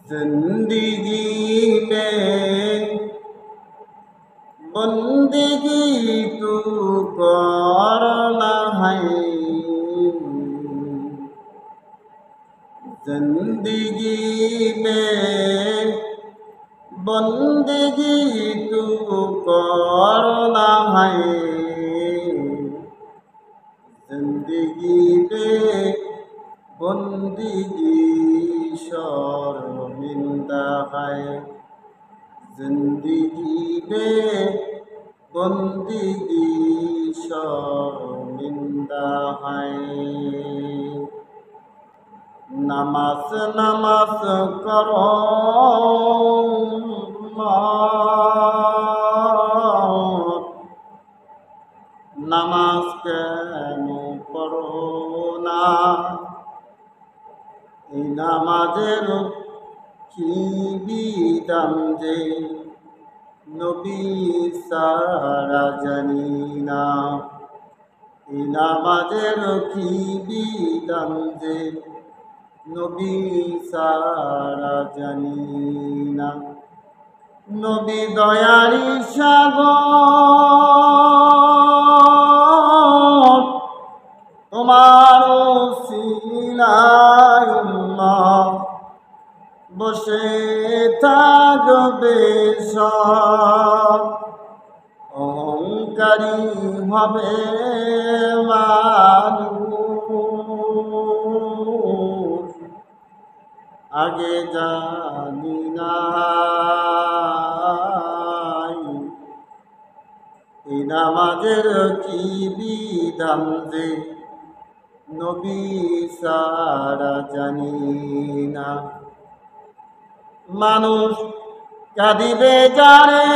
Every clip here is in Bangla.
जिंदगी में बंदगी तू करना है, जिंदगी में बंदगी तू करना है, जिंदगी में बंदगी शर्मिंदा है, जिंदगी में बंदगी शर्मिंदा है। नमाज नमाज करो नमाज केन पढ़ो ना, এই নামাজের কি বিধান যে নবী সারা জানি না, এই নামাজের কি বিধান যে নবী সারা জানি না। নবী দয়ারি সাগর তোমার ওসিলায় বসে থাকবে সব, অহংকারী হবে মানুষ আগে জানি নাই, এই নামাজের কি বিধান যে নবী সারা জানি না। মানুষ কাঁদিবে জানে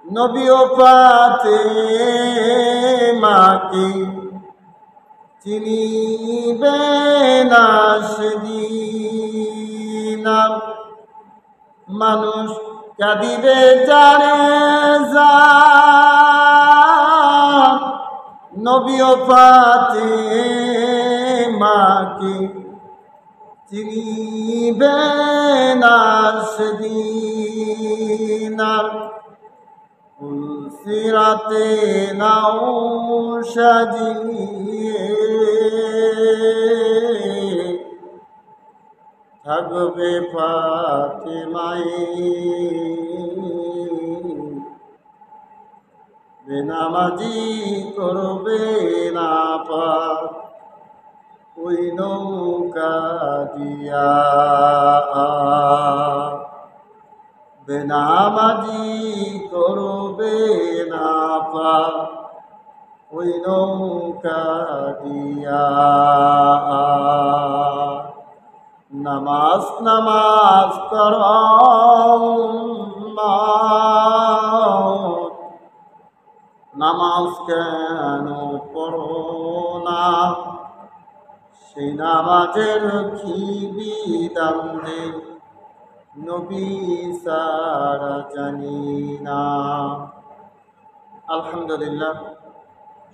নবী ও ফাতেমাকে চিনিবে না সেদিন, মানুষ কাঁদিবে জানে নবী ও ফাতেমাকে চিনিবে না সেদিন। ফুলসিরাতে নাও সাজিয়ে থাকবে ফাতেমায়ে, বেনামাজি করবে না পার ওই নৌকা দিয়া, বেনামাজি করবে না পার ওই নৌকা দিয়া। নামাজ নামাজ করো নামাজ কেন পড়ো না, সেই নামাজের কি বিধান যে নবী সারা জানি না। আলহামদুলিল্লাহ,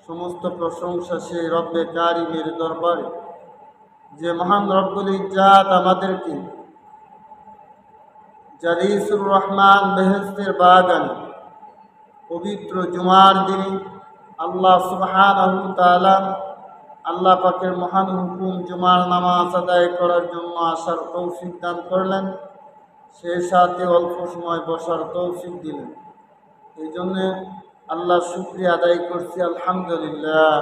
সমস্ত প্রশংসা সেই রব্বে কারিমের দরবারে যে মহান রব্বুল ইজ্জাত আমাদেরকে জালিসুর রহমান বেহেশতের বাগানে পবিত্র জুমার দিনে আল্লাহ সুবহানাহু ওয়া তাআলা আল্লাহ পাকের মহান হুকুম জুমার নামাজ আদায় করার জন্য আসার তৌফিক দান করলেন, সেই সাথে অল্প সময় বসার তৌফিক দিলেন। এই জন্য আল্লাহর শুকরিয়া আদায় করছি আলহামদুলিল্লাহ।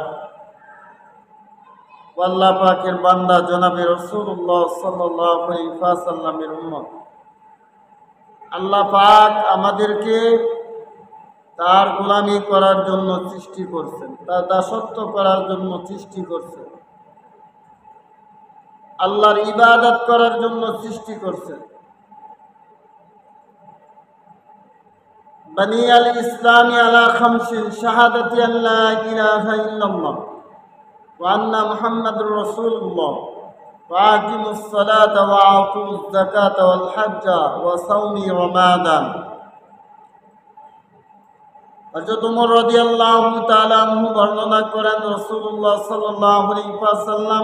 আল্লাহ পাকের বান্দা জনাবে রাসূলুল্লাহ সাল্লাল্লাহু আলাইহি ওয়াসাল্লামের উম্মত, আল্লাহ পাক আমাদেরকে তার গোলামি করার জন্য সৃষ্টি করছেন, তার দাসত্ব করার জন্য সৃষ্টি করছেন, আল্লাহর ইবাদত করার জন্য সৃষ্টি করছেন। বনি আল ইসলামি আলা খামসিন শাহাদাতি আল্লা ইলাহা ইল্লাল্লাহ ওয়া আন্না মুহাম্মাদুর রাসূলুল্লাহ ওয়া আকিমুস সালাতা ওয়া আতুজ যাকাতা ওয়াল হাজ্জা ওয়া সাওমি রমাদান। হযরত ওমর রাদিয়াল্লাহু তাআলা আনহু বর্ণনা করেন রাসূলুল্লাহ সাল্লাল্লাহু আলাইহি ওয়াসাল্লাম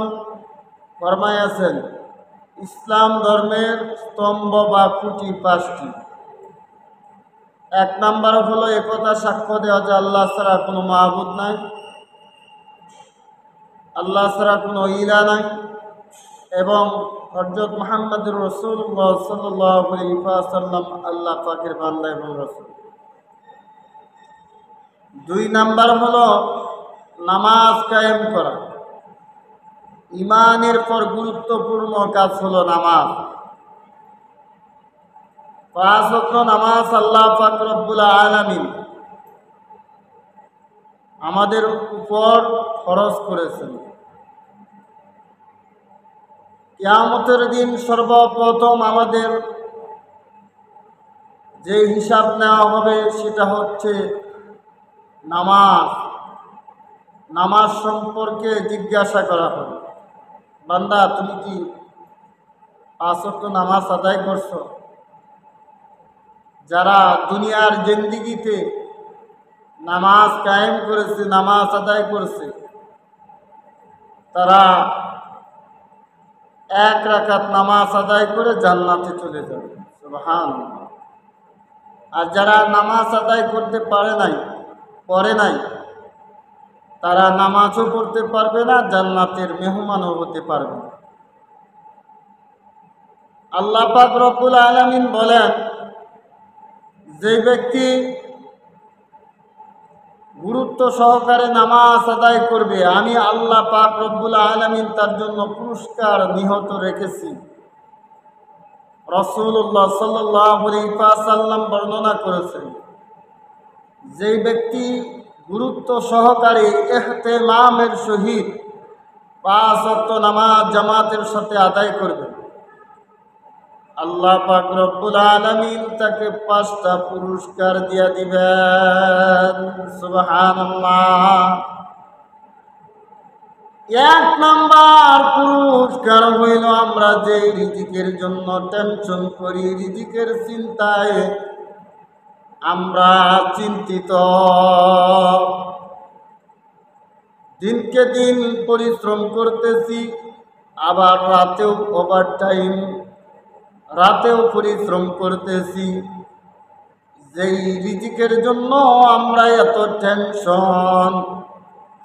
ফরমায়াছেন, ইসলাম ধর্মের স্তম্ভ বা খুঁটি 5টি। এক নাম্বার হলো একথা সাক্ষ্য দেওয়া যে আল্লাহ ছাড়া কোনো মাবুদ নাই, আল্লাহ ছাড়া কোনো ইলা নাই, এবং হযরত মুহাম্মদুর রাসূলুল্লাহ সাল্লাল্লাহু আলাইহি ওয়াসাল্লাম আল্লাহ পাকের বান্দা এবং রাসূল। 2 নাম্বার হলো নামাজ কায়েম করা। ইমানের পর গুরুত্বপূর্ণ কাজ হলো নামাজ। 5 ওয়াক্ত নামাজ আল্লাহ পাক রব্বুল আলামিন আমাদের উপর ফরজ করেছেন। কিয়ামতের দিন সর্বপ্রথম আমাদের যে হিসাব নেওয়া হবে সেটা হচ্ছে নামাজ। নামাজ সম্পর্কে জিজ্ঞাসা করা হবে, বান্দা তুমি কি 5 ওয়াক্ত নামাজ আদায় করছো? যারা দুনিয়ার জিন্দেগিতে নামাজ কায়েম করেছে, নামাজ আদায় করছে, তারা 1 রাকাত নামাজ আদায় করে জান্নাতে চলে যাবে। সুবহানাল্লাহ। আর যারা নামাজ আদায় করতে পড়ে নাই, তারা নামাজও পড়তে পারবে না, জান্নাতের মেহমানও হতে পারবে না। আল্লাহ পাক রব্বুল আলামিন বলেন, যে ব্যক্তি গুরুত্ব সহকারে নামাজ আদায় করবে, আমি আল্লাহ পাক রব্বুল আলামিন তার জন্য পুরস্কার নিহত রেখেছি। রাসূলুল্লাহ সাল্লাল্লাহু আলাইহি ওয়াসাল্লাম বর্ণনা করেছেন, যে ব্যক্তি গুরুত্ব সহকারে ইহতিমামের সহিত 5 ওয়াক্ত নামাজ জামাতের সাথে আদায় করবে, আল্লাহ পাক রব্বুল আলামিন তাকে 5টা পুরস্কার দিয়া দিবেন। সুবহানাল্লাহ। 1 নাম্বার পুরস্কার হইল আমরা যে রিজিকের জন্য টেনশন করি, রিজিকের চিন্তায় আমরা চিন্তিত, দিনকে দিন পরিশ্রম করতেছি, আবার রাতেও পরিশ্রম করতেছি, যেই রিজিকের জন্য আমরা এত টেনশন,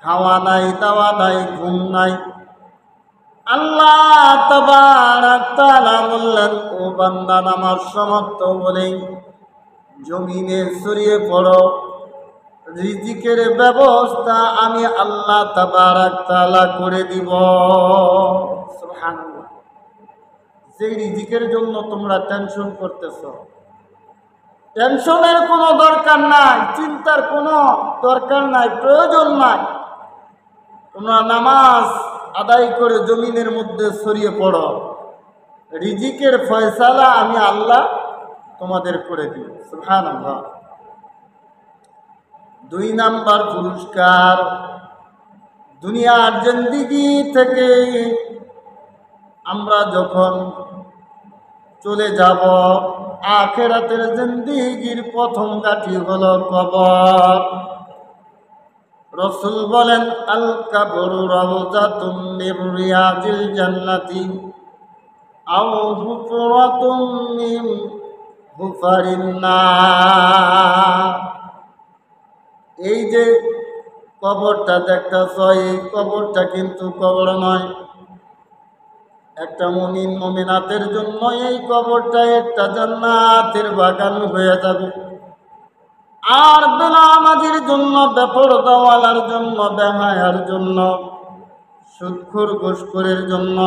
খাওয়া নাই, দাওয়া নাই, ঘুম নাই। আল্লাহ তাবারক তাআলা বললেন, ও বান্দা নামাজ সমাপ্ত হলেই জমিনে ছড়িয়ে পড়ো, রিজিকের ব্যবস্থা আমি আল্লাহ তাবারক তাআলা করে দিব। সুবহানাল্লাহ। যেই রিজিকের জন্য তোমরা টেনশন করতেছ, টেনশনের কোনো দরকার নাই, চিন্তার কোনো দরকার নাই, প্রয়োজন নাই। তোমরা নামাজ আদায় করে জমিনের মধ্যে ছড়িয়ে পড়ো, রিজিকের ফয়সালা আমি আল্লাহ তোমাদের করে দিব। সুবহানাল্লাহ। 2 নাম্বার পুরস্কার, দুনিয়ার জিন্দেগি থেকে আমরা যখন চলে যাব, আখিরাতের জিন্দেগির প্রথম ঘাঁটি হলো কবর। রাসূল বলেন, আল কবরু রাওযাতুম মির রিয়াজিল জান্নাতি আও হুফরাতুম মিন হুফারিন নার। এই যে কবরটা দেখতেছ, এই কবরটা কিন্তু কবর নয়। একটা মুমিন মুমিনাতের জন্য এই কবরটা একটা জান্নাতের বাগান হয়ে যাবে। আর বেনামাজির জন্য, বেপরদাওয়ালার জন্য, বেহায়ার জন্য, সুদখোর ঘুষখোরের জন্য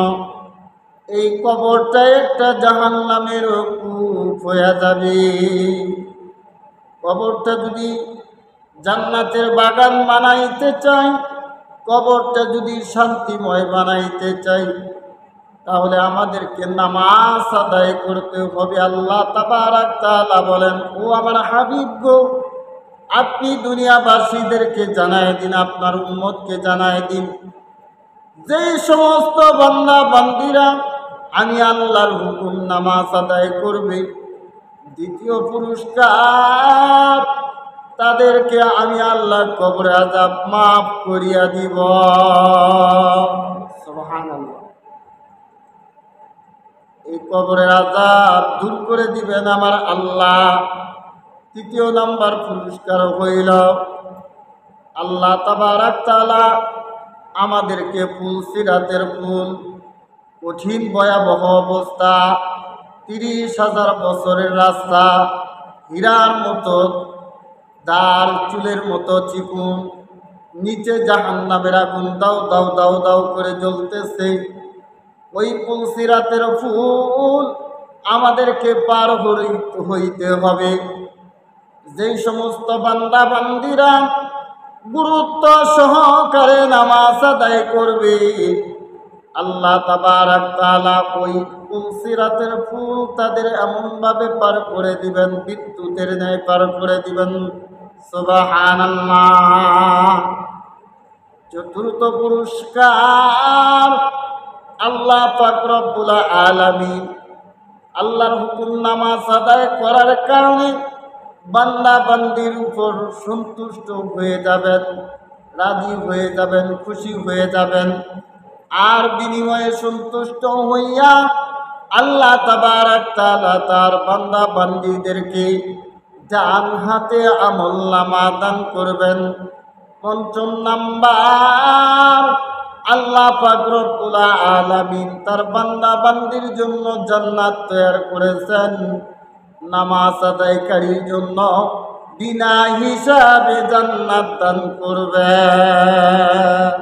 এই কবরটা একটা জাহান্নামের কূপ হয়ে যাবে। কবরটা যদি জান্নাতের বাগান বানাইতে চাই, কবরটা যদি শান্তিময় বানাইতে চাই, তাহলে আমাদেরকে নামাজ আদায় করতে হবে। আল্লাহ তাবারক তাআলা বলেন, ও আমার হাবিব গো, আপনি দুনিয়াবাসীদেরকে জানায় দিন, আপনার উম্মতকে জানায় দিন, যে সমস্ত বান্দা বান্দীরা আমি আল্লাহর হুকুম নামাজ আদায় করবে, দ্বিতীয় পুরস্কার তাদেরকে আমি আল্লাহ কবরে আযাব মাফ করিয়া দিব। সুবহানাল্লাহ। এই কবরের আযাব দূর করে দিবেন আমার আল্লাহ। তৃতীয় নাম্বার পুরস্কার হইল আল্লাহ তাবারক তাআলা আমাদেরকে পুল সিরাতের পুল, কঠিন ভয়াবহ অবস্থা, 30,000 বছরের রাস্তা, হীরার মতো দার, চুলের মতো চিকুন, নিচে জাহান্নামের আগুন দাও দাও দাও দাও করে জ্বলতেছে। ওই পুল সিরাতের ফুল আমাদেরকে পার হইতে হবে। যেই সমস্ত বান্দা বান্দিরা গুরুত্ব সহকারে নামাজ আদায় করবে, আল্লাহ তাবারক তাআলা ওই পুল সিরাতের ফুল তাদের এমনভাবে পার করে দিবেন, বিদ্যুতের ন্যায় পার করে দিবেন। সুবহানাল্লাহ। চতুর্থ পুরস্কার আল্লাহ পাক রব্বুল আলামিন আল্লাহর হুকুম নামাজ আদায় করার কারণে বান্দা বান্দির উপর সন্তুষ্ট হয়ে যাবেন, রাজি হয়ে যাবেন, খুশি হয়ে যাবেন। আর বিনিময়ে সন্তুষ্ট হইয়া আল্লাহ তাবারক তাআলা তার বান্দা বান্দীদেরকে জান হাতে আমলনামা দান করবেন। পঞ্চম নাম্বার আল্লাহ পাক রব্বুল আলামিন তার বান্দা বান্দির জন্য জান্নাত তৈরি করেছেন। নামাজ আদায়কারীর জন্য বিনা হিসাবে জান্নাত দান করবেন।